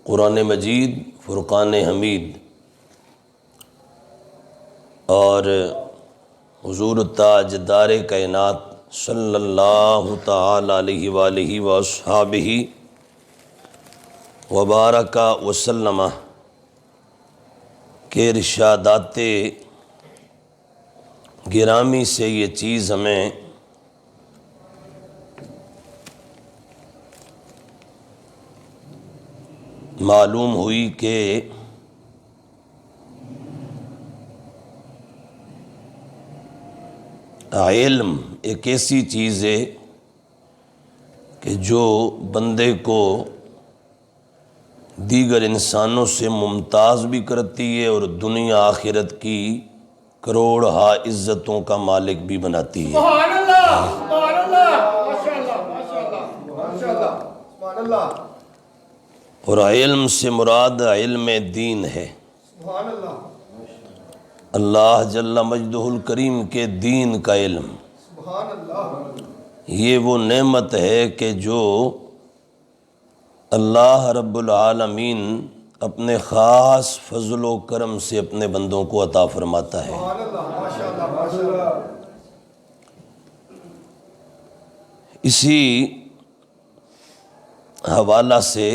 قرآن مجید، فرقان حمید اور حضور تاجدار کائنات صلی اللہ تعالی علیہ وآلہ وصحبہ وبارک وسلم کے ارشادات گرامی سے یہ چیز ہمیں معلوم ہوئی کہ علم ایک ایسی چیز ہے کہ جو بندے کو دیگر انسانوں سے ممتاز بھی کرتی ہے اور دنیا آخرت کی کروڑہا عزتوں کا مالک بھی بناتی ہے۔ سبحان اللہ، سبحان اللہ، ماشاءاللہ، ماشاءاللہ، ماشاءاللہ، سبحان اللہ، اور علم سے مراد علم دین ہے۔ سبحان اللہ، اللہ جل مجدہ الکریم کے دین کا علم، سبحان اللہ، یہ وہ نعمت ہے کہ جو اللہ رب العالمین اپنے خاص فضل و کرم سے اپنے بندوں کو عطا فرماتا ہے۔ سبحان اللہ، ماشاءاللہ، ماشاءاللہ، اسی حوالہ سے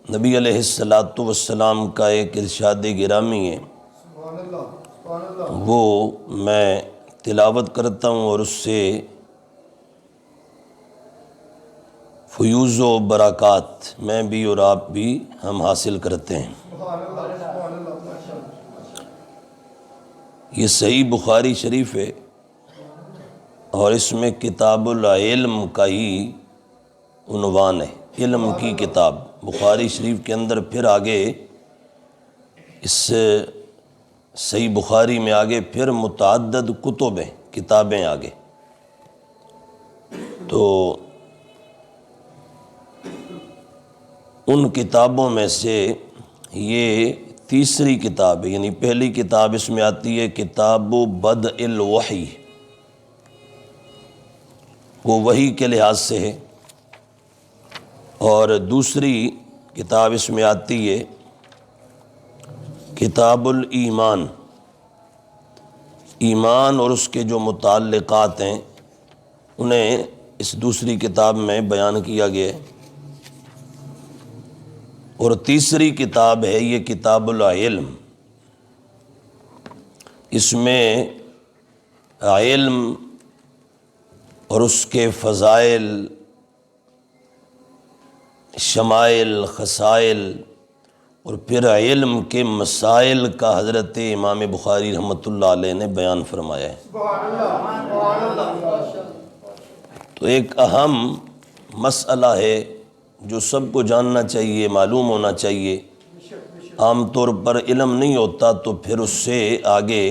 نبی علیہ السلام کا ایک ارشاد گرامی ہے، سبحان اللہ، سبحان اللہ، وہ میں تلاوت کرتا ہوں اور اس سے فیوز و برکات میں بھی اور آپ بھی ہم حاصل کرتے ہیں۔ سبحان اللہ، سبحان اللہ، ماشاءاللہ، یہ صحیح بخاری شریف ہے اور اس میں کتاب العلم کا ہی عنوان ہے، علم کی کتاب۔ بخاری شریف کے اندر پھر آگے اس صحیح بخاری میں آگے پھر متعدد کتب ہیں، کتابیں آگے، تو ان کتابوں میں سے یہ تیسری کتاب ہے، یعنی پہلی کتاب اس میں آتی ہے کتاب بدء الوحی، وہ وحی کے لحاظ سے ہے، اور دوسری کتاب اس میں آتی ہے کتاب الایمان، ایمان اور اس کے جو متعلقات ہیں انہیں اس دوسری کتاب میں بیان کیا گیا ہے، اور تیسری کتاب ہے یہ کتاب العلم، اس میں علم اور اس کے فضائل، شمائل، خصائل اور پھر علم کے مسائل کا حضرت امام بخاری رحمۃ اللہ علیہ نے بیان فرمایا ہے۔ سبحان اللہ، سبحان اللہ، ماشاءاللہ، تو ایک اہم مسئلہ ہے جو سب کو جاننا چاہیے، معلوم ہونا چاہیے۔ عام طور پر علم نہیں ہوتا تو پھر اس سے آگے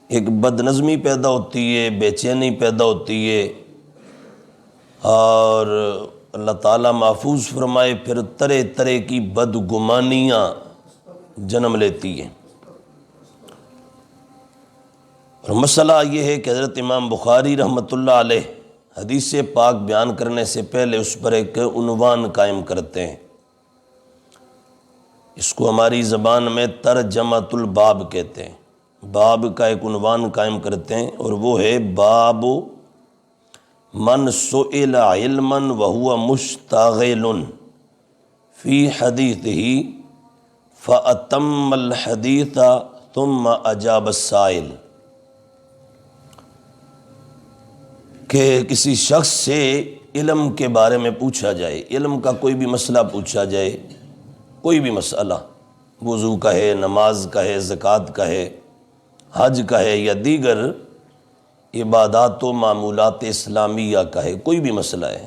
ایک بد نظمی پیدا ہوتی ہے، بے چینی پیدا ہوتی ہے، اور اللہ تعالیٰ محفوظ فرمائے پھر طرح طرح کی بدگمانیاں جنم لیتی ہیں۔ اور مسئلہ یہ ہے کہ حضرت امام بخاری رحمۃ اللہ علیہ حدیث پاک بیان کرنے سے پہلے اس پر ایک عنوان قائم کرتے ہیں، اس کو ہماری زبان میں ترجمۃ الباب کہتے ہیں، باب کا ایک عنوان قائم کرتے ہیں، اور وہ ہے باب من سئل علما وهو مشتغل فی حدیثہ فأتم الحدیث ثم اجاب السائل، کہ کسی شخص سے علم کے بارے میں پوچھا جائے، علم کا کوئی بھی مسئلہ پوچھا جائے، کوئی بھی مسئلہ، وضو کا ہے، نماز کا ہے، زکوٰۃ کا ہے، حج کا ہے، یا دیگر عبادات و معمولات اسلامیہ کا ہے، کوئی بھی مسئلہ ہے،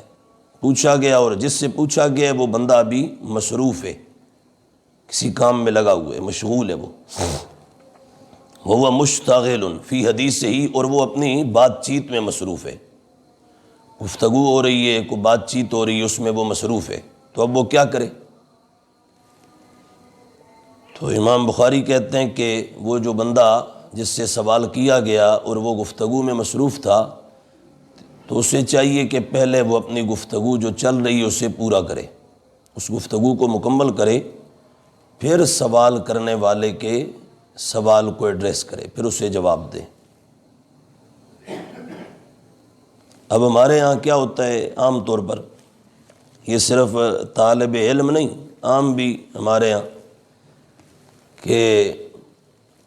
پوچھا گیا اور جس سے پوچھا گیا ہے وہ بندہ ابھی مصروف ہے، کسی کام میں لگا ہوا ہے، مشغول ہے، وہ مشتغل فی حدیث ہی، اور وہ اپنی بات چیت میں مصروف ہے، گفتگو ہو رہی ہے، کوئی بات چیت ہو رہی ہے، اس میں وہ مصروف ہے، تو اب وہ کیا کرے؟ تو امام بخاری کہتے ہیں کہ وہ جو بندہ جس سے سوال کیا گیا اور وہ گفتگو میں مصروف تھا، تو اسے چاہیے کہ پہلے وہ اپنی گفتگو جو چل رہی ہے اسے پورا کرے، اس گفتگو کو مکمل کرے، پھر سوال کرنے والے کے سوال کو ایڈریس کرے، پھر اسے جواب دے۔ اب ہمارے یہاں کیا ہوتا ہے عام طور پر، یہ صرف طالب علم نہیں، عام بھی ہمارے یہاں، کہ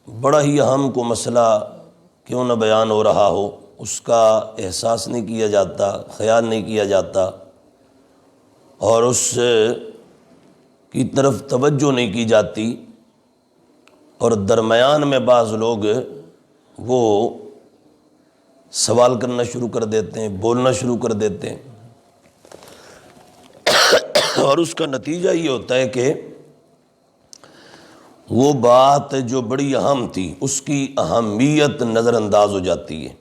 بڑا ہی اہم کو مسئلہ کیوں نہ بیان ہو رہا ہو، اس کا احساس نہیں کیا جاتا، خیال نہیں کیا جاتا، اور اس کی طرف توجہ نہیں کی جاتی، اور درمیان میں بعض لوگ وہ سوال کرنا شروع کر دیتے ہیں، بولنا شروع کر دیتے ہیں، اور اس کا نتیجہ یہ ہوتا ہے کہ وہ بات جو بڑی اہم تھی اس کی اہمیت نظر انداز ہو جاتی ہے،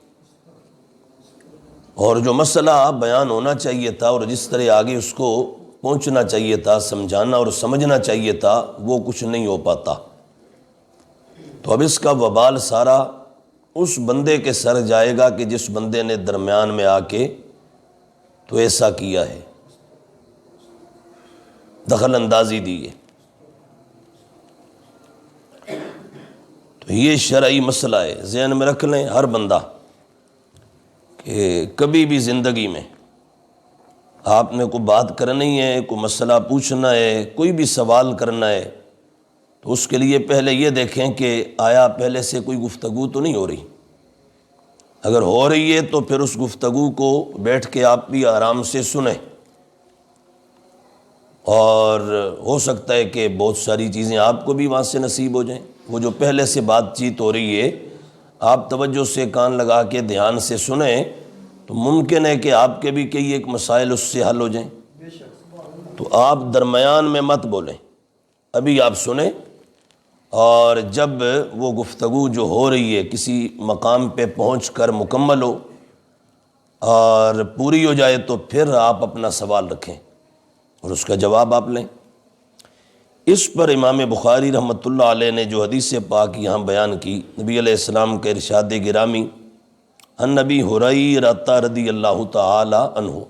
اور جو مسئلہ بیان ہونا چاہیے تھا اور جس طرح آگے اس کو پہنچنا چاہیے تھا، سمجھانا اور سمجھنا چاہیے تھا، وہ کچھ نہیں ہو پاتا۔ تو اب اس کا وبال سارا اس بندے کے سر جائے گا کہ جس بندے نے درمیان میں آ کے تو ایسا کیا ہے، دخل اندازی دی ہے۔ تو یہ شرعی مسئلہ ہے، ذہن میں رکھ لیں ہر بندہ کہ کبھی بھی زندگی میں آپ نے کوئی بات کرنی ہے، کوئی مسئلہ پوچھنا ہے، کوئی بھی سوال کرنا ہے، تو اس کے لیے پہلے یہ دیکھیں کہ آیا پہلے سے کوئی گفتگو تو نہیں ہو رہی۔ اگر ہو رہی ہے تو پھر اس گفتگو کو بیٹھ کے آپ بھی آرام سے سنیں، اور ہو سکتا ہے کہ بہت ساری چیزیں آپ کو بھی وہاں سے نصیب ہو جائیں۔ وہ جو پہلے سے بات چیت ہو رہی ہے، آپ توجہ سے کان لگا کے دھیان سے سنیں تو ممکن ہے کہ آپ کے بھی کئی ایک مسائل اس سے حل ہو جائیں۔ تو آپ درمیان میں مت بولیں، ابھی آپ سنیں، اور جب وہ گفتگو جو ہو رہی ہے کسی مقام پہ پہنچ کر مکمل ہو اور پوری ہو جائے تو پھر آپ اپنا سوال رکھیں اور اس کا جواب آپ لیں۔ اس پر امام بخاری رحمۃ اللہ علیہ نے جو حدیث پاک یہاں بیان کی، نبی علیہ السلام کے ارشاد گرامی، ان نبی ہریرہ رضی اللہ تعالی عنہ،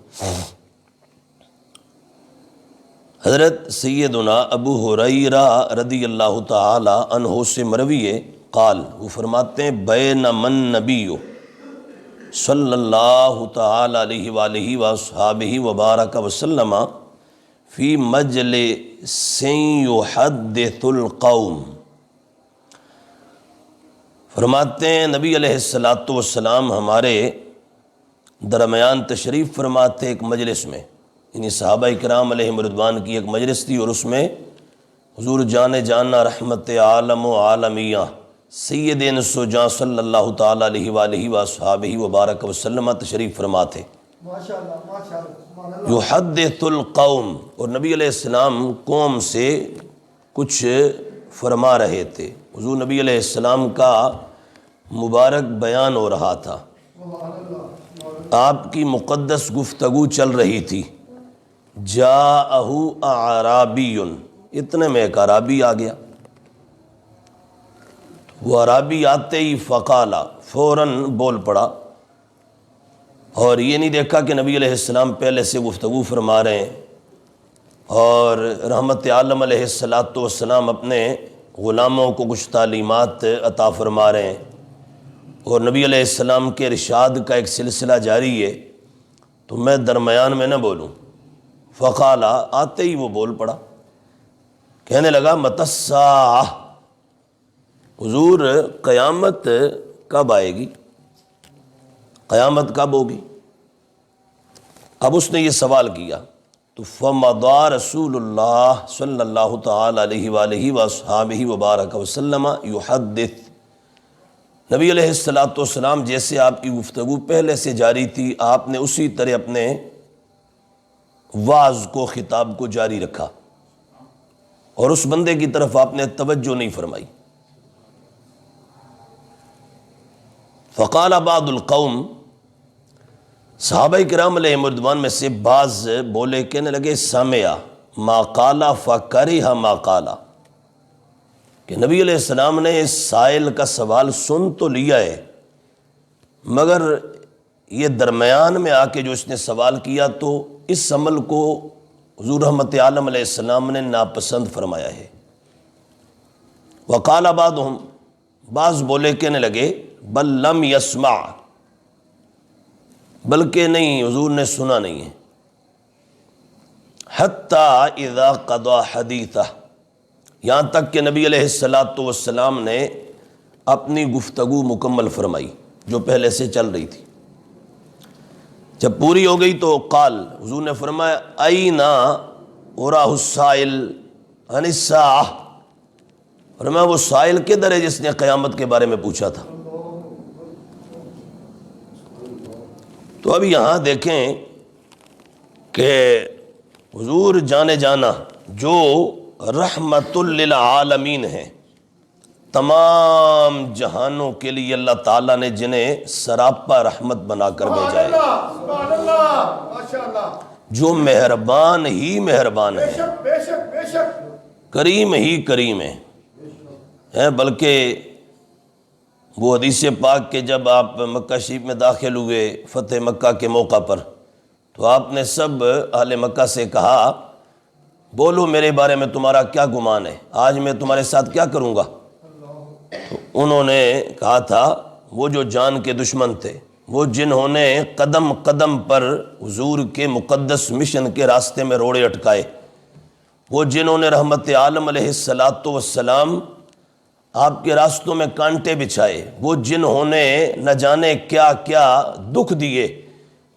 حضرت سیدنا ابو ہریرہ رضی اللہ تعالی عنہ سے مروی ہے، قال، وہ فرماتے ہیں، بینما النبی صلی اللہ تعالی علیہ وآلہ وصحابہ وبارک وسلم فی مجلس یحدث القوم، فرماتے ہیں نبی علیہ السلام ہمارے درمیان تشریف فرماتے ایک مجلس میں، یعنی صحابہ کرام علیہم رضوان کی ایک مجلس تھی، اور اس میں حضور جان جانا رحمت عالم و عالمیہ سید انس و جاں صلی اللہ تعالی علیہ وآلہ وصحابہ وبارک وسلم تشریف فرما تھے۔ ماشاءاللہ ماشاءاللہ سبحان اللہ۔ یحدث القوم، اور نبی علیہ السلام قوم سے کچھ فرما رہے تھے، حضور نبی علیہ السلام کا مبارک بیان ہو رہا تھا، آپ کی مقدس گفتگو چل رہی تھی۔ جاءہ اعرابی، اتنے میں ایک عرابی آ گیا، وہ عرابی آتے ہی فقالا، فوراً بول پڑا، اور یہ نہیں دیکھا کہ نبی علیہ السلام پہلے سے گفتگو فرما رہے ہیں، اور رحمت عالم علیہ السلام اپنے غلاموں کو کچھ تعلیمات عطا فرما رہے ہیں، اور نبی علیہ السلام کے ارشاد کا ایک سلسلہ جاری ہے، تو میں درمیان میں نہ بولوں۔ فقالا، آتے ہی وہ بول پڑا، کہنے لگا، متی الساعہ، حضور قیامت کب آئے گی، قیامت کب ہوگی؟ اب اس نے یہ سوال کیا، تو فمضى رسول اللہ صلی اللہ تعالی علیہ وآلہ وصحابہ وبارک وسلم یحدث، نبی علیہ السلام جیسے آپ کی گفتگو پہلے سے جاری تھی، آپ نے اسی طرح اپنے وعظ کو، خطاب کو جاری رکھا، اور اس بندے کی طرف آپ نے توجہ نہیں فرمائی۔ فقال بعض القوم، صحابہ کرام علیہم رضوان میں سے بعض بولے، کہنے لگے، سمع ما قال فکرہ ما قال، کہ نبی علیہ السلام نے اس سائل کا سوال سن تو لیا ہے، مگر یہ درمیان میں آ کے جو اس نے سوال کیا تو اس عمل کو حضور رحمت عالم علیہ السلام نے ناپسند فرمایا ہے۔ وقال بعضهم، بعض بولے کہنے لگے بل لم یسمع، بلکہ نہیں، حضور نے سنا نہیں ہے۔ حتی اذا قضا حدیثہ، یہاں تک کہ نبی علیہ السلام نے اپنی گفتگو مکمل فرمائی جو پہلے سے چل رہی تھی۔ جب پوری ہو گئی تو قال، حضور نے فرمایا اینا اراہ السائل عن الساعہ، فرمایا وہ سائل کدھر ہے جس نے قیامت کے بارے میں پوچھا تھا۔ تو اب یہاں دیکھیں کہ حضور جانے جانا جو رحمت للعالمین ہیں، تمام جہانوں کے لیے اللہ تعالیٰ نے جنہیں سراپا رحمت بنا کر بھیجا ہے، سبحان اللہ، ماشاءاللہ، جو مہربان ہی مہربان بے ہے، شک بے شک بے شک، کریم ہی کریم ہے۔ بلکہ وہ حدیث پاک کہ جب آپ مکہ شریف میں داخل ہوئے فتح مکہ کے موقع پر، تو آپ نے سب اہل مکہ سے کہا بولو میرے بارے میں تمہارا کیا گمان ہے، آج میں تمہارے ساتھ کیا کروں گا۔ تو انہوں نے کہا تھا وہ جو جان کے دشمن تھے، وہ جنہوں نے قدم قدم پر حضور کے مقدس مشن کے راستے میں روڑے اٹکائے، وہ جنہوں نے رحمت عالم علیہ السلام آپ کے راستوں میں کانٹے بچھائے، وہ جنہوں نے نہ جانے کیا کیا دکھ دیے،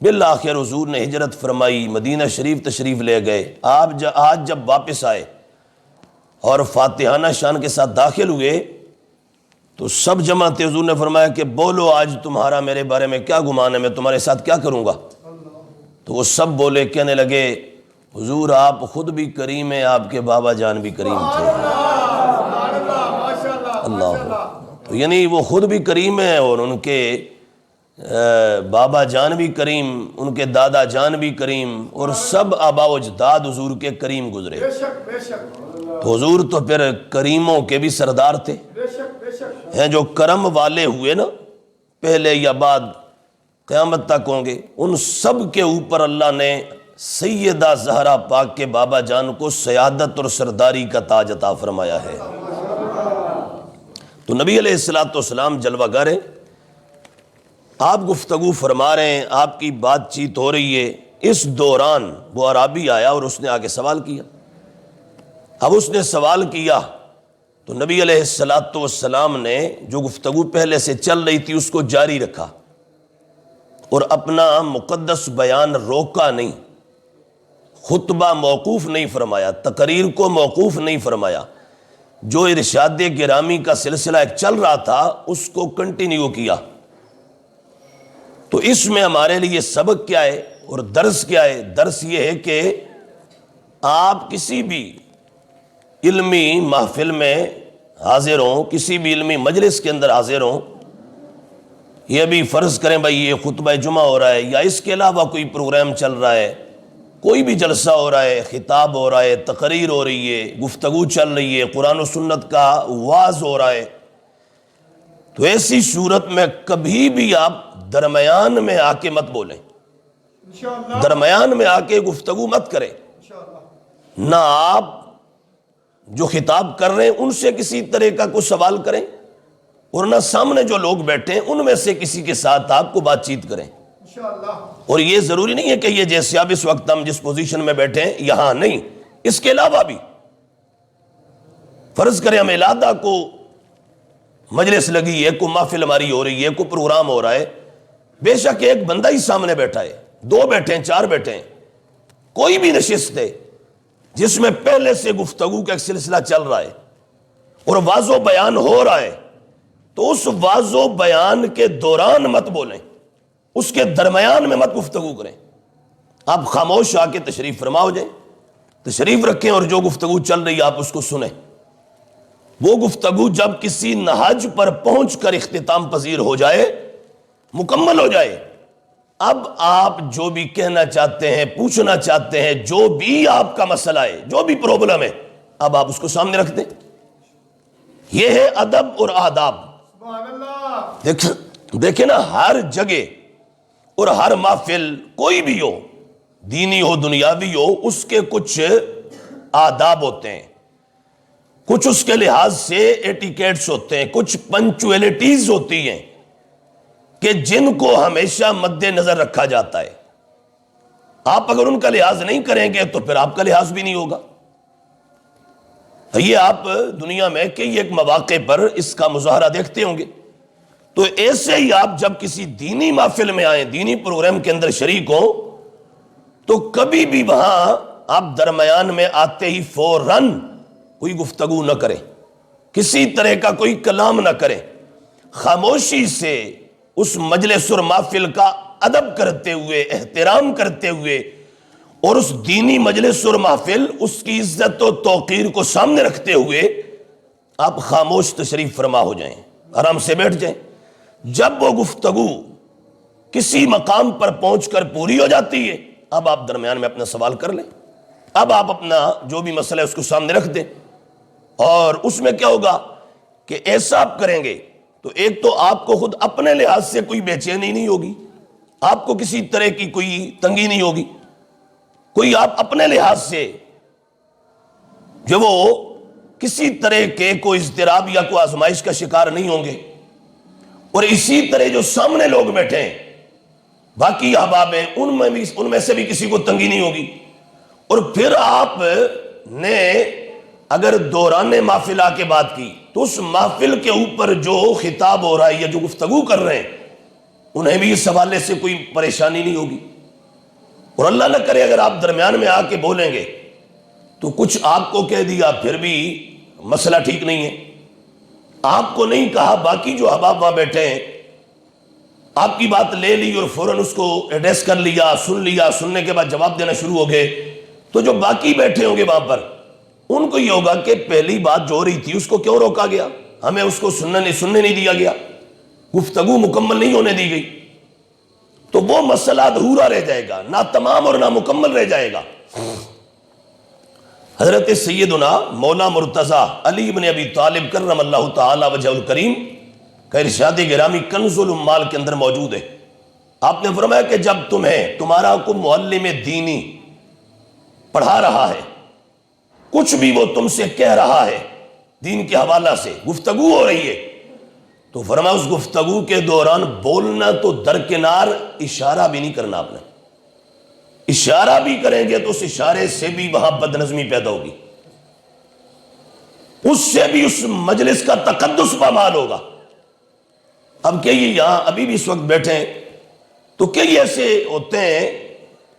بالآخر حضور نے ہجرت فرمائی، مدینہ شریف تشریف لے گئے۔ آپ آج جب واپس آئے اور فاتحانہ شان کے ساتھ داخل ہوئے تو سب جمع تھے، حضور نے فرمایا کہ بولو آج تمہارا میرے بارے میں کیا گمان ہے، میں تمہارے ساتھ کیا کروں گا۔ تو وہ سب بولے، کہنے لگے حضور آپ خود بھی کریم ہیں، آپ کے بابا جان بھی کریم تھے۔ اللہ، تو یعنی وہ خود بھی کریم ہیں اور ان کے بابا جان بھی کریم، ان کے دادا جان بھی کریم، اور سب آبا و اجداد حضور کے کریم گزرے۔ بے شک بے شک، تو حضور تو پھر کریموں کے بھی سردار تھے، بے شک بے شک، ہیں جو کرم والے ہوئے نا، پہلے یا بعد قیامت تک ہوں گے، ان سب کے اوپر اللہ نے سیدہ زہرا پاک کے بابا جان کو سیادت اور سرداری کا تاج عطا فرمایا ہے۔ تو نبی علیہ السلام جلوہ گر ہیں، آپ گفتگو فرما رہے ہیں، آپ کی بات چیت ہو رہی ہے، اس دوران وہ عرابی آیا اور اس نے آگے سوال کیا۔ اب اس نے سوال کیا تو نبی علیہ السلام نے جو گفتگو پہلے سے چل رہی تھی اس کو جاری رکھا اور اپنا مقدس بیان روکا نہیں، خطبہ موقوف نہیں فرمایا، تقریر کو موقوف نہیں فرمایا، جو ارشاد گرامی کا سلسلہ ایک چل رہا تھا اس کو کنٹینیو کیا۔ تو اس میں ہمارے لیے سبق کیا ہے اور درس کیا ہے؟ درس یہ ہے کہ آپ کسی بھی علمی محفل میں حاضر ہوں، کسی بھی علمی مجلس کے اندر حاضر ہوں، یہ بھی فرض کریں بھائی یہ خطبہ جمعہ ہو رہا ہے یا اس کے علاوہ کوئی پروگرام چل رہا ہے، کوئی بھی جلسہ ہو رہا ہے، خطاب ہو رہا ہے، تقریر ہو رہی ہے، گفتگو چل رہی ہے، قرآن و سنت کا وعظ ہو رہا ہے، تو ایسی صورت میں کبھی بھی آپ درمیان میں آ کے مت بولیں، انشاءاللہ درمیان میں آ کے گفتگو مت کریں، انشاءاللہ، نہ آپ جو خطاب کر رہے ہیں ان سے کسی طرح کا کوئی سوال کریں اور نہ سامنے جو لوگ بیٹھے ہیں ان میں سے کسی کے ساتھ آپ کو بات چیت کریں۔ انشاءاللہ، اور یہ ضروری نہیں ہے کہ یہ جیسے اب اس وقت ہم جس پوزیشن میں بیٹھے ہیں یہاں نہیں، اس کے علاوہ بھی فرض کریں ہم علادہ کو مجلس لگی ہے، کوئی محفل ہماری ہو رہی ہے، کوئی پروگرام ہو رہا ہے، بے شک ایک بندہ ہی سامنے بیٹھا ہے، دو بیٹھے ہیں، چار بیٹھے ہیں، کوئی بھی نشست ہے جس میں پہلے سے گفتگو کا ایک سلسلہ چل رہا ہے اور واضح و بیان ہو رہا ہے، تو اس واضح و بیان کے دوران مت بولیں، اس کے درمیان میں مت گفتگو کریں، آپ خاموش آ کے تشریف فرما ہو جائیں، تشریف رکھیں اور جو گفتگو چل رہی ہے آپ اس کو سنیں۔ وہ گفتگو جب کسی نہج پر پہنچ کر اختتام پذیر ہو جائے، مکمل ہو جائے، اب آپ جو بھی کہنا چاہتے ہیں، پوچھنا چاہتے ہیں، جو بھی آپ کا مسئلہ ہے، جو بھی پرابلم ہے، اب آپ اس کو سامنے رکھ دیں۔ یہ ہے ادب اور آداب۔ سبحان اللہ، دیکھیں نا، ہر جگہ اور ہر محفل کوئی بھی ہو، دینی ہو دنیاوی ہو، اس کے کچھ آداب ہوتے ہیں، کچھ اس کے لحاظ سے ایٹیکیٹس ہوتے ہیں، کچھ پنچویلٹیز ہوتی ہیں کہ جن کو ہمیشہ مد نظر رکھا جاتا ہے۔ آپ اگر ان کا لحاظ نہیں کریں گے تو پھر آپ کا لحاظ بھی نہیں ہوگا۔ یہ آپ دنیا میں کئی ایک مواقع پر اس کا مظاہرہ دیکھتے ہوں گے۔ تو ایسے ہی آپ جب کسی دینی محفل میں آئیں، دینی پروگرام کے اندر شریک ہوں، تو کبھی بھی وہاں آپ درمیان میں آتے ہی فوراً کوئی گفتگو نہ کریں، کسی طرح کا کوئی کلام نہ کریں، خاموشی سے اس مجلس اور محفل کا ادب کرتے ہوئے، احترام کرتے ہوئے، اور اس دینی مجلس اور محفل، اس کی عزت و توقیر کو سامنے رکھتے ہوئے آپ خاموش تشریف فرما ہو جائیں، آرام سے بیٹھ جائیں۔ جب وہ گفتگو کسی مقام پر پہنچ کر پوری ہو جاتی ہے، اب آپ درمیان میں اپنا سوال کر لیں، اب آپ اپنا جو بھی مسئلہ ہے اس کو سامنے رکھ دیں۔ اور اس میں کیا ہوگا کہ ایسا آپ کریں گے تو ایک تو آپ کو خود اپنے لحاظ سے کوئی بے چینی نہیں ہوگی، آپ کو کسی طرح کی کوئی تنگی نہیں ہوگی، کوئی آپ اپنے لحاظ سے جو وہ کسی طرح کے کوئی اضطراب یا کوئی آزمائش کا شکار نہیں ہوں گے، اور اسی طرح جو سامنے لوگ بیٹھے ہیں باقی احباب ہیں ان میں سے بھی کسی کو تنگی نہیں ہوگی۔ اور پھر آپ نے اگر دوران محفل آ کے بات کی تو اس محفل کے اوپر جو خطاب ہو رہا ہے یا جو گفتگو کر رہے ہیں انہیں بھی اس حوالے سے کوئی پریشانی نہیں ہوگی۔ اور اللہ نہ کرے اگر آپ درمیان میں آ کے بولیں گے تو کچھ آپ کو کہہ دیا پھر بھی مسئلہ ٹھیک نہیں ہے، آپ کو نہیں کہا، باقی جو احباب وہاں بیٹھے ہیں آپ کی بات لے لی اور فوراً اس کو ایڈریس کر لیا، سننے کے بعد جواب دینا شروع ہو گئے، تو جو باقی بیٹھے ہوں گے وہاں پر ان کو یہ ہوگا کہ پہلی بات جو ہو رہی تھی اس کو کیوں روکا گیا، ہمیں اس کو سننے نہیں دیا گیا، گفتگو مکمل نہیں ہونے دی گئی، تو وہ مسئلہ ادھورا رہ جائے گا، نہ تمام اور نہ مکمل رہ جائے گا۔ حضرت سیدنا مولا مرتضیٰ علی بن ابی طالب کرم اللہ تعالی وجہ الکریم کا ارشاد گرامی کنز الامال کے اندر موجود ہے۔ آپ نے فرمایا کہ جب تمہارا کوئی معلم دینی پڑھا رہا ہے، کچھ بھی وہ تم سے کہہ رہا ہے دین کے حوالہ سے، گفتگو ہو رہی ہے، تو فرمایا اس گفتگو کے دوران بولنا تو درکنار، اشارہ بھی نہیں کرنا۔ آپ نے اشارہ بھی کریں گے تو اس اشارے سے بھی وہاں بد نظمی پیدا ہوگی، اس سے بھی اس مجلس کا تقدس پامال ہوگا۔ اب کئی یہاں ابھی بھی اس وقت بیٹھے ہیں تو کئی ایسے ہوتے ہیں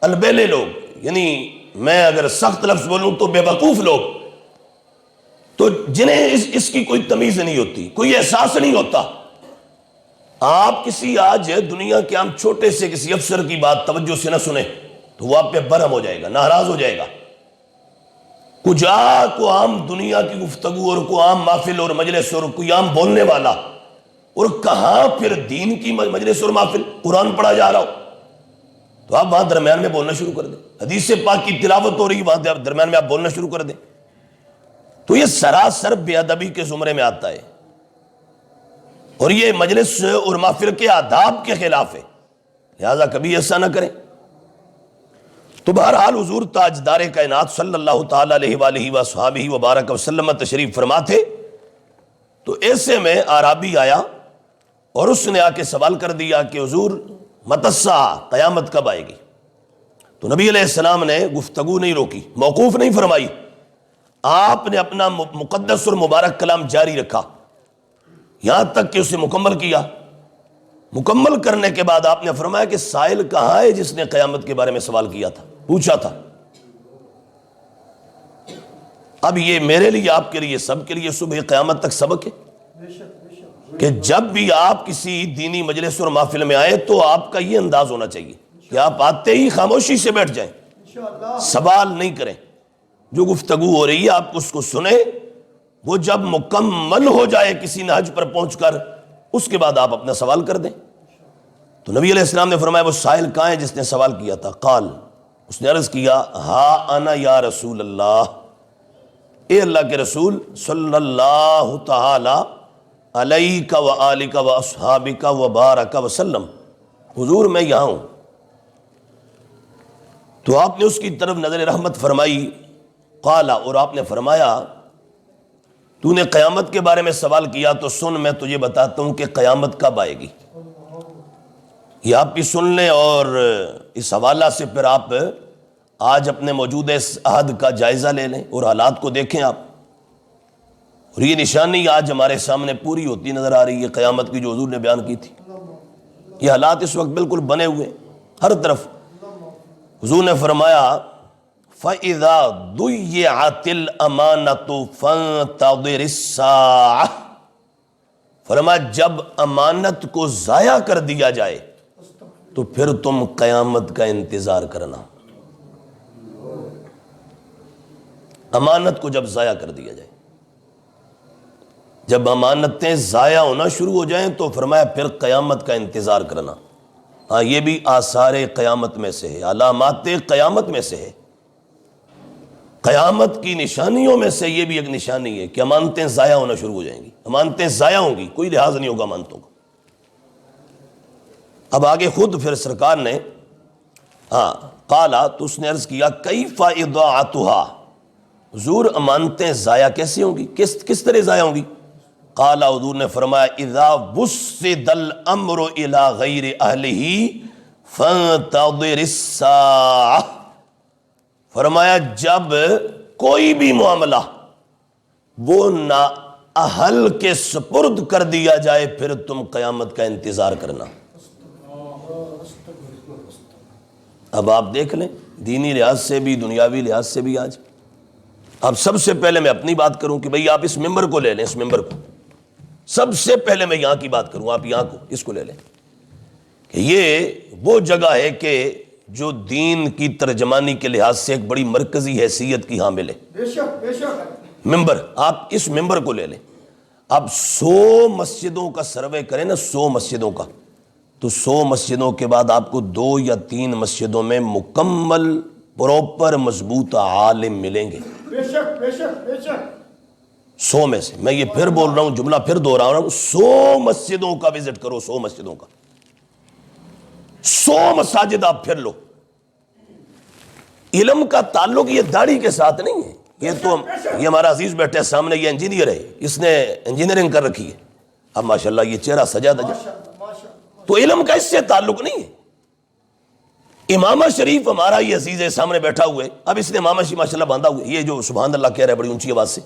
البیلے لوگ، یعنی میں اگر سخت لفظ بولوں تو بے وقوف لوگ، تو جنہیں اس کی کوئی تمیز نہیں ہوتی، کوئی احساس نہیں ہوتا۔ آپ کسی آج دنیا کے عام چھوٹے سے کسی افسر کی بات توجہ سے نہ سنیں تو وہ آپ پہ برہم ہو جائے گا، ناراض ہو جائے گا۔ کجا کو عام دنیا کی گفتگو اور کو عام محفل اور مجلس اور کوئی عام بولنے والا، اور کہاں پھر دین کی مجلس اور محفل، قرآن پڑھا جا رہا ہو تو آپ وہاں درمیان میں بولنا شروع کر دیں، حدیث پاک کی تلاوت ہو رہی ہے وہاں درمیان میں آپ بولنا شروع کر دیں، تو یہ سراسر بے ادبی کے زمرے میں آتا ہے، اور یہ مجلس اور محفل کے آداب کے خلاف ہے، لہذا کبھی ایسا نہ کریں۔ تو بہرحال حضور تاجدار کائنات صلی اللہ تعالی علیہ وآلہ وصحبہ وبارک وسلم تشریف فرما تھے، تو ایسے میں اعرابی آیا اور اس نے آ کے سوال کر دیا کہ حضور متی الساعہ، قیامت کب آئے گی؟ تو نبی علیہ السلام نے گفتگو نہیں روکی، موقوف نہیں فرمائی، آپ نے اپنا مقدس اور مبارک کلام جاری رکھا یہاں تک کہ اسے مکمل کیا۔ مکمل کرنے کے بعد آپ نے فرمایا کہ سائل کہاں ہے جس نے قیامت کے بارے میں سوال کیا تھا، پوچھا تھا۔ اب یہ میرے لیے، آپ کے لیے، سب کے لیے صبح قیامت تک سبق ہے کہ جب بھی آپ کسی دینی مجلس اور محفل میں آئے تو آپ کا یہ انداز ہونا چاہیے کہ آپ آتے ہی خاموشی سے بیٹھ جائیں، سوال نہیں کریں، جو گفتگو ہو رہی ہے آپ اس کو سنیں، وہ جب مکمل ہو جائے کسی نہج پر پہنچ کر اس کے بعد آپ اپنا سوال کر دیں۔ تو نبی علیہ السلام نے فرمایا وہ سائل کہاں ہے جس نے سوال کیا تھا؟ قال، اس نے عرض کیا ہا انا یا رسول اللہ، اے اللہ کے رسول صلی اللہ تعالی علیک و آلک و اصحابک و بارک وسلم، حضور میں یہاں ہوں۔ تو آپ نے اس کی طرف نظر رحمت فرمائی. قال، اور آپ نے فرمایا تو نے قیامت کے بارے میں سوال کیا تو سن میں تجھے بتاتا ہوں کہ قیامت کب آئے گی. یہ آپ بھی سن لیں اور اس حوالہ سے پھر آپ آج اپنے موجودہ اس عہد کا جائزہ لے لیں اور حالات کو دیکھیں آپ. اور یہ نشانی آج ہمارے سامنے پوری ہوتی نظر آ رہی ہے قیامت کی جو حضور نے بیان کی تھی. یہ حالات اس وقت بالکل بنے ہوئے ہر طرف. حضور نے فرمایا فَإِذَا ضُيِّعَتِ الْأَمَانَةُ فَانْتَظِرِ السَّاعَةَ، فرمایا جب امانت کو ضائع کر دیا جائے تو پھر تم قیامت کا انتظار کرنا. امانت کو جب ضائع کر دیا جائے، جب امانتیں ضائع ہونا شروع ہو جائیں تو فرمایا پھر قیامت کا انتظار کرنا. ہاں یہ بھی آثار قیامت میں سے ہے، علامات قیامت میں سے ہے. قیامت کی نشانیوں میں سے یہ بھی ایک نشانی ہے کہ امانتیں ضائع ہونا شروع ہو جائیں گی. امانتیں ضائع ہوں گی، کوئی لحاظ نہیں ہوگا امانتوں کا. اب آگے خود پھر سرکار نے قالا، تو اس نے عرض کیا کیف اضاعتها، حضور امانتیں ضائع کیسے ہوں گی، کس طرح ضائع ہوں گی؟ قالا، حضور نے فرمایا اذا وسد الامر الى غیر اہلہ فانتظر الساعہ، فرمایا جب کوئی بھی معاملہ وہ نااہل کے سپرد کر دیا جائے پھر تم قیامت کا انتظار کرنا. اب آپ دیکھ لیں دینی لحاظ سے بھی دنیاوی لحاظ سے بھی. آج اب سب سے پہلے میں اپنی بات کروں کہ بھئی آپ اس ممبر کو لے لیں، اس ممبر کو سب سے پہلے میں یہاں کی بات کروں، آپ یہاں کو اس کو لے لیں کہ یہ وہ جگہ ہے کہ جو دین کی ترجمانی کے لحاظ سے ایک بڑی مرکزی حیثیت کی حامل ہے. بے شک بے شک. ممبر، آپ اس ممبر کو لے لیں. اب 100 مسجدوں کا سروے کریں نا، 100 مسجدوں کا، تو 100 مسجدوں کے بعد آپ کو 2 یا 3 مسجدوں میں مکمل پراپر مضبوط عالم ملیں گے. بے شک بے شک بے شک. 100 میں سے میں یہ پھر بول رہا ہوں، جملہ پھر دوہرا رہا ہوں، 100 مسجدوں کا وزٹ کرو، 100 مسجدوں کا، 100 مساجد آپ پھر لو. علم کا تعلق یہ داڑھی کے ساتھ نہیں ہے. یہ ہمارا عزیز بیٹھا ہے سامنے، یہ انجینئر ہے، اس نے انجینئرنگ کر رکھی ہے. اب ماشاءاللہ یہ چہرہ سجا دجا، تو علم کا اس سے تعلق نہیں ہے. امامہ شریف ہمارا یہ عزیز ہے سامنے بیٹھا ہوئے، اب اس نے امامہ شریف ماشاءاللہ باندھا ہوئے، یہ جو سبحان اللہ کہہ رہا ہے بڑی اونچی آواز سے،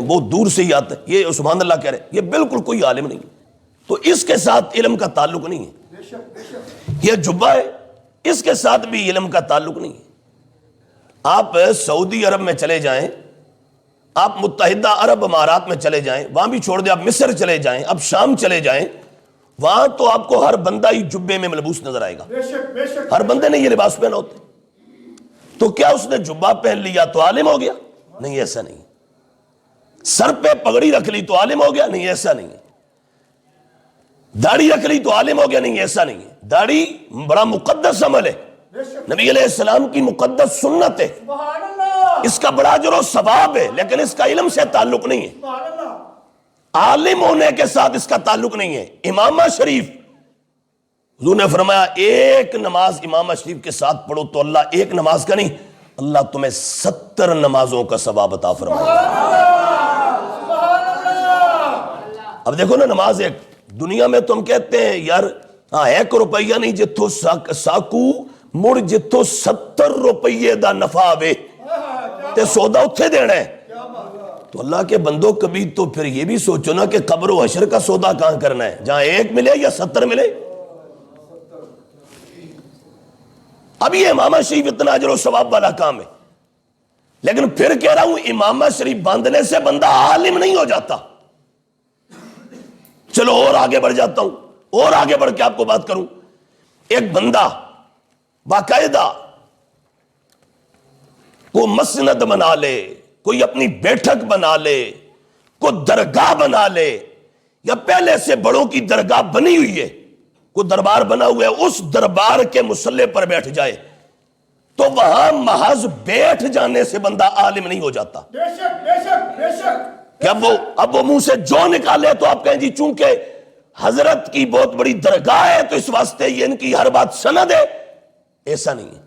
وہ دور سے ہی آتا ہے، یہ سبحان اللہ کہہ رہے ہیں، یہ بالکل کوئی عالم نہیں ہے. تو اس کے ساتھ علم کا تعلق نہیں ہے. یہ جبہ ہے، اس کے ساتھ بھی علم کا تعلق نہیں ہے. آپ سعودی عرب میں چلے جائیں، آپ متحدہ عرب امارات میں چلے جائیں، وہاں بھی چھوڑ دیں، آپ مصر چلے جائیں، آپ شام چلے جائیں، وہاں تو آپ کو ہر بندہ ہی جبے میں ملبوس نظر آئے گا. ہر بندے نے یہ لباس پہنا ہوتے. تو کیا اس نے جبہ پہن لیا تو عالم ہو گیا؟ نہیں، ایسا نہیں. سر پہ پگڑی رکھ لی تو عالم ہو گیا؟ نہیں، ایسا نہیں ہے. داڑھی رکھ لی تو عالم ہو گیا؟ نہیں، ایسا نہیں ہے. داڑھی بڑا مقدس عمل ہے، نبی علیہ السلام کی مقدس سنت ہے، اس کا بڑا اجر و ثواب ہے، لیکن اس کا علم سے تعلق نہیں ہے. عالم ہونے کے ساتھ اس کا تعلق نہیں ہے. امامہ شریف، حضور نے فرمایا ایک نماز امامہ شریف کے ساتھ پڑھو تو اللہ ایک نماز کا نہیں، اللہ تمہیں 70 نمازوں کا ثواب عطا فرمائے. اب دیکھو نا، نماز ایک، دنیا میں تم کہتے ہیں یار 1 روپیہ نہیں جتھو ساکو مڑ جتھو 70 روپیے دا نفع آوے تے سودا اتھے دینا ہے. تو اللہ کے بندوں کبھی تو پھر یہ بھی سوچو نا کہ قبر و حشر کا سودا کہاں کرنا ہے، جہاں 1 ملے یا 70 ملے. اب یہ امامہ شریف اتنا اجر و ثواب والا کام ہے، لیکن پھر کہہ رہا ہوں امامہ شریف باندھنے سے بندہ عالم نہیں ہو جاتا. چلو اور آگے بڑھ جاتا ہوں، اور آگے بڑھ کے آپ کو بات کروں. ایک بندہ باقاعدہ کو مسند بنا لے، کوئی اپنی بیٹھک بنا لے، کوئی درگاہ بنا لے، یا پہلے سے بڑوں کی درگاہ بنی ہوئی ہے، کوئی دربار بنا ہوا ہے، اس دربار کے مصلے پر بیٹھ جائے تو وہاں محض بیٹھ جانے سے بندہ عالم نہیں ہو جاتا. بے شک بے شک بے شک. کہ اب وہ منہ سے جو نکالے تو آپ کہیں جی چونکہ حضرت کی بہت بڑی درگاہ ہے تو اس واسطے یہ ان کی ہر بات سند ہے. ایسا نہیں ہے.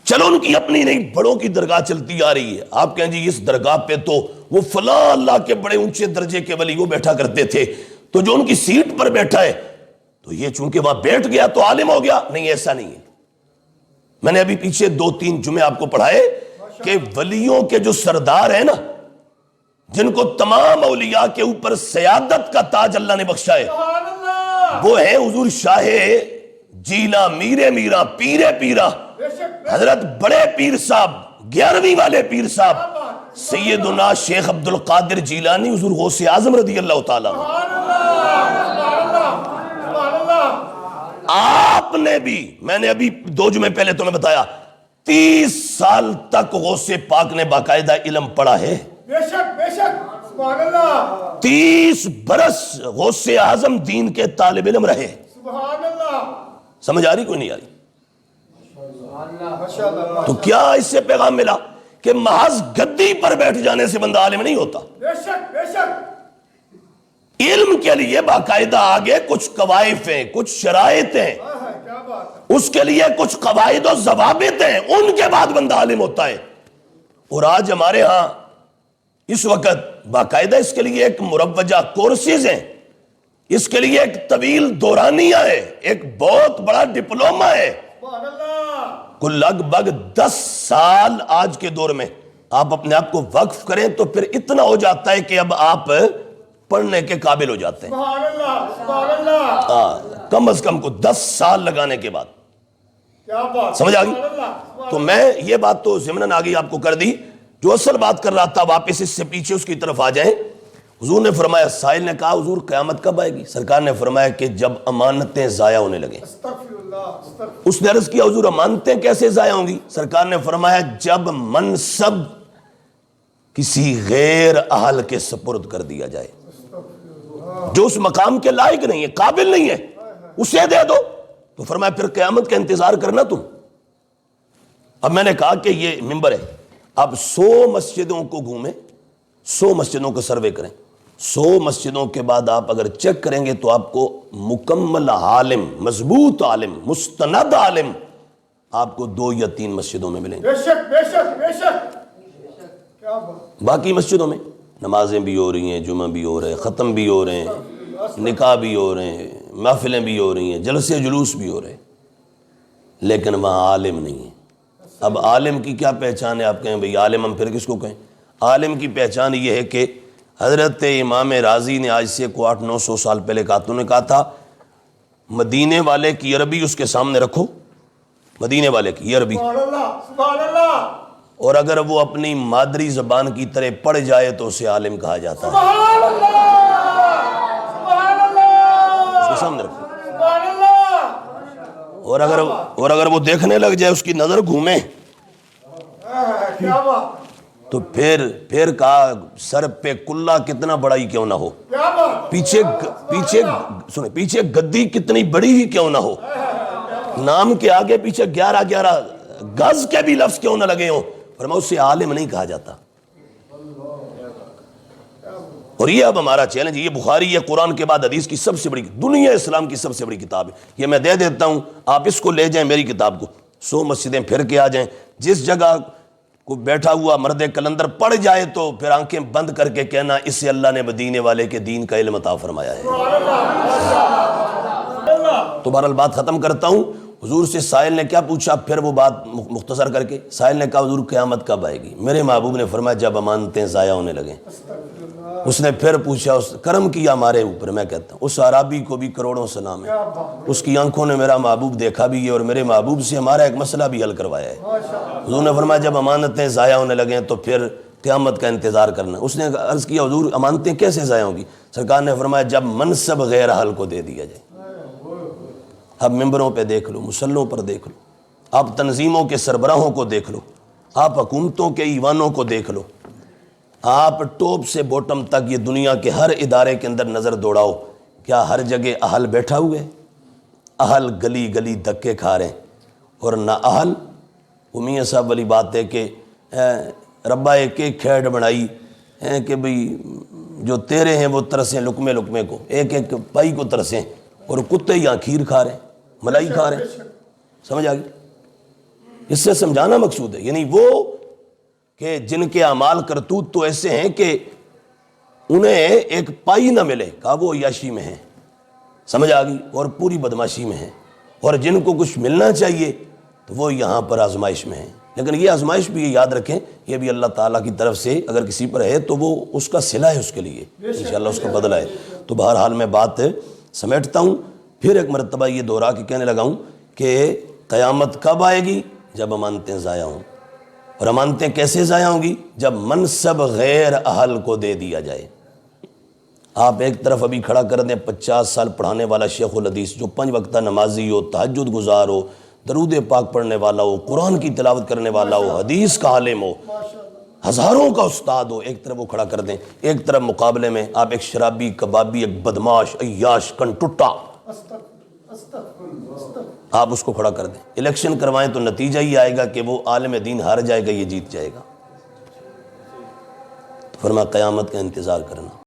چلو ان کی اپنی نہیں، بڑوں کی درگاہ چلتی آ رہی ہے، آپ کہیں جی اس درگاہ پہ تو وہ فلاں اللہ کے بڑے اونچے درجے کے ولی وہ بیٹھا کرتے تھے، تو جو ان کی سیٹ پر بیٹھا ہے تو یہ چونکہ وہاں بیٹھ گیا تو عالم ہو گیا. نہیں، ایسا نہیں ہے. میں نے ابھی پیچھے 2-3 جمعے آپ کو پڑھائے کہ ولیوں کے جو سردار ہیں نا، جن کو تمام اولیاء کے اوپر سیادت کا تاج اللہ نے بخشا ہے، سبحان اللہ. وہ ہے حضور شاہ جینا میرے میرا پیرے پیرا بے شک. حضرت بڑے پیر صاحب 11ویں والے پیر صاحب سیدنا شیخ عبد القادر جیلانی حضور غوث اعظم رضی اللہ تعالیٰ عنہ. سبحان اللہ. سبحان اللہ. سبحان اللہ. آپ نے بھی، میں نے ابھی 2 جمعے پہلے تمہیں بتایا، 30 سال تک غوث پاک نے باقاعدہ علم پڑھا ہے. بے شک. بے شک. سبحان اللہ. 30 برس غوث اعظم دین کے طالب علم رہے. سبحان اللہ. سمجھ آ رہی کوئی نہیں آ رہی؟ ماشاء اللہ. تو کیا اس سے پیغام ملا کہ محض گدی پر بیٹھ جانے سے بندہ عالم نہیں ہوتا. بے شک. بے شک. علم کے لیے باقاعدہ آگے کچھ قوائف ہیں، کچھ شرائط ہیں، کیا بات ہے. اس کے لیے کچھ قواعد و ضوابط ہیں، ان کے بعد بندہ عالم ہوتا ہے. اور آج ہمارے ہاں اس وقت باقاعدہ اس کے لیے ایک مروجہ کورسز ہیں، اس کے لیے ایک طویل دورانیہ ہے، ایک بہت بڑا ڈپلومہ ہے. سبحان اللہ. کو لگ بھگ 10 سال آج کے دور میں آپ اپنے آپ کو وقف کریں تو پھر اتنا ہو جاتا ہے کہ اب آپ پڑھنے کے قابل ہو جاتے ہیں. سبحان اللہ. سبحان اللہ. کم از کم کو 10 سال لگانے کے بعد. کیا بات. سمجھ آ گئی؟ سبحان اللہ. تو میں یہ بات تو ضمناً آگئی آپ کو کر دی. جو اصل بات کر رہا تھا واپس اس سے پیچھے اس کی طرف آ جائیں. حضور نے فرمایا، سائل نے کہا حضور قیامت کب آئے گی؟ سرکار نے فرمایا کہ جب امانتیں ضائع ہونے لگیں. استغفر اللہ. استغفر. اس نے عرض کیا حضور امانتیں کیسے ضائع ہوں گی؟ سرکار نے فرمایا جب منصب کسی غیر اہل کے سپرد کر دیا جائے، جو اس مقام کے لائق نہیں ہے، قابل نہیں ہے، اسے دے دو. تو فرمایا پھر قیامت کا انتظار کرنا تم. اب میں نے کہا کہ یہ ممبر ہے، اب 100 مسجدوں کو گھومیں، 100 مسجدوں کو سروے کریں. 100 مسجدوں کے بعد آپ اگر چیک کریں گے تو آپ کو مکمل عالم، مضبوط عالم، مستند عالم آپ کو 2 یا 3 مسجدوں میں ملیں گے. بے شک. بے شک. بے شک. کیا بات. باقی مسجدوں میں نمازیں بھی ہو رہی ہیں، جمعہ بھی ہو رہے ہیں، ختم بھی ہو رہے ہیں، نکاح بھی ہو رہے ہیں، محفلیں بھی ہو رہی ہیں، جلسے جلوس بھی ہو رہے ہیں، لیکن وہاں عالم نہیں ہے. اب عالم کی کیا پہچان ہے؟ آپ کہیں بھئی عالم ہم پھر کس کو کہیں؟ عالم کی پہچان یہ ہے کہ حضرت امام رازی نے آج سے 800-900 سال پہلے کہا، تو نے کہا تھا مدینے والے کی عربی اس کے سامنے رکھو، مدینے والے کی عربی، سبحان اللہ. سبحان اللہ. اور اگر وہ اپنی مادری زبان کی طرح پڑھ جائے تو اسے عالم کہا جاتا ہے. سبحان اللہ. سبحان اللہ. اس کے سامنے رکھو. سبحان اللہ. اور اگر وہ دیکھنے لگ جائے، اس کی نظر گھومے، کیا بات. تو پھر کہا سر پہ کلہ کتنا بڑا ہی کیوں نہ ہو، کیا بات. پیچھے گدی کتنی بڑی ہی کیوں نہ ہو، نام کے آگے پیچھے 11 گز کے بھی لفظ کیوں نہ لگے ہوں، فرمایا اس سے عالم نہیں کہا جاتا. اور یہ اب ہمارا چیلنج، یہ بخاری یہ قرآن کے بعد حدیث کی سب سے بڑی، دنیا اسلام کی سب سے بڑی کتاب ہے. یہ میں دے دیتا ہوں، آپ اس کو لے جائیں، میری کتاب کو 100 مسجدیں پھر کے آ جائیں. جس جگہ کو بیٹھا ہوا مرد کلندر پڑھ جائے تو پھر آنکھیں بند کر کے کہنا اس سے اللہ نے مدینے والے کے دین کا علم عطا فرمایا ہے. تو بہرحال بات ختم کرتا ہوں. حضور سے سائل نے کیا پوچھا، پھر وہ بات مختصر کر کے سائل نے کہا حضور قیامت کب آئے گی؟ میرے محبوب نے فرمایا جب امانتیں ضائع ہونے لگیں. اس نے پھر پوچھا، اس کرم کیا ہمارے اوپر. میں کہتا ہوں اس عرابی کو بھی کروڑوں سلام ہے، اس کی آنکھوں نے میرا محبوب دیکھا بھی ہے اور میرے محبوب سے ہمارا ایک مسئلہ بھی حل کروایا ہے. حضور نے فرمایا جب امانتیں ضائع ہونے لگیں تو پھر قیامت کا انتظار کرنا. اس نے عرض کیا حضور امانتیں کیسے ضائع ہوں گی؟ سرکار نے فرمایا جب منصب غیر اہل کو دے دیا جائے. اب ممبروں پہ دیکھ لو، مسلوں پر دیکھ لو، آپ تنظیموں کے سربراہوں کو دیکھ لو، آپ حکومتوں کے ایوانوں کو دیکھ لو، آپ ٹاپ سے باٹم تک یہ دنیا کے ہر ادارے کے اندر نظر دوڑاؤ، کیا ہر جگہ اہل بیٹھا ہوئے؟ اہل گلی گلی دھکے کھا رہے ہیں اور نہ اہل. وہ میاں صاحب والی بات ہے کہ ربا ایک ایک کھیڑ بنائی ہے کہ بھئی جو تیرے ہیں وہ ترسیں لقمے لقمے کو، ایک ایک پائی کو ترسیں، اور کتے یہاں کھیر کھا رہے ہیں، ملائی کھا رہے ہیں. سمجھ آ گئی؟ اس سے سمجھانا مقصود ہے، یعنی وہ کہ جن کے اعمال کرتوت تو ایسے ہیں کہ انہیں ایک پائی نہ ملے، کہا وہ عیاشی میں ہیں، سمجھ آ گئی، اور پوری بدماشی میں ہیں، اور جن کو کچھ ملنا چاہیے تو وہ یہاں پر آزمائش میں ہیں۔ لیکن یہ آزمائش بھی یہ یاد رکھیں، یہ بھی اللہ تعالیٰ کی طرف سے اگر کسی پر ہے تو وہ اس کا صلہ ہے، اس کے لیے انشاءاللہ اس کا بدلہ ہے۔ تو بہرحال میں بات سمیٹتا ہوں، پھر ایک مرتبہ یہ دوہرا کے کہنے لگا ہوں کہ قیامت کب آئے گی؟ جب امانتیں ضائع ہوں، اور امانتیں کیسے ضائع ہوں گی؟ جب منصب غیر اہل کو دے دیا جائے۔ آپ ایک طرف ابھی کھڑا کر دیں 50 سال پڑھانے والا شیخ الحدیث جو 5 وقتہ نمازی ہو، تہجد گزار ہو، درود پاک پڑھنے والا ہو، قرآن کی تلاوت کرنے والا ہو، حدیث کا عالم ہو، ہزاروں کا استاد ہو، ایک طرف وہ کھڑا کر دیں، ایک طرف مقابلے میں آپ ایک شرابی، کبابی، ایک بدماش، عیاش، کنٹٹا، آپ اس کو کھڑا کر دیں، الیکشن کروائیں تو نتیجہ ہی آئے گا کہ وہ عالم دین ہار جائے گا، یہ جیت جائے گا۔ تو فرمایا قیامت کا انتظار کرنا۔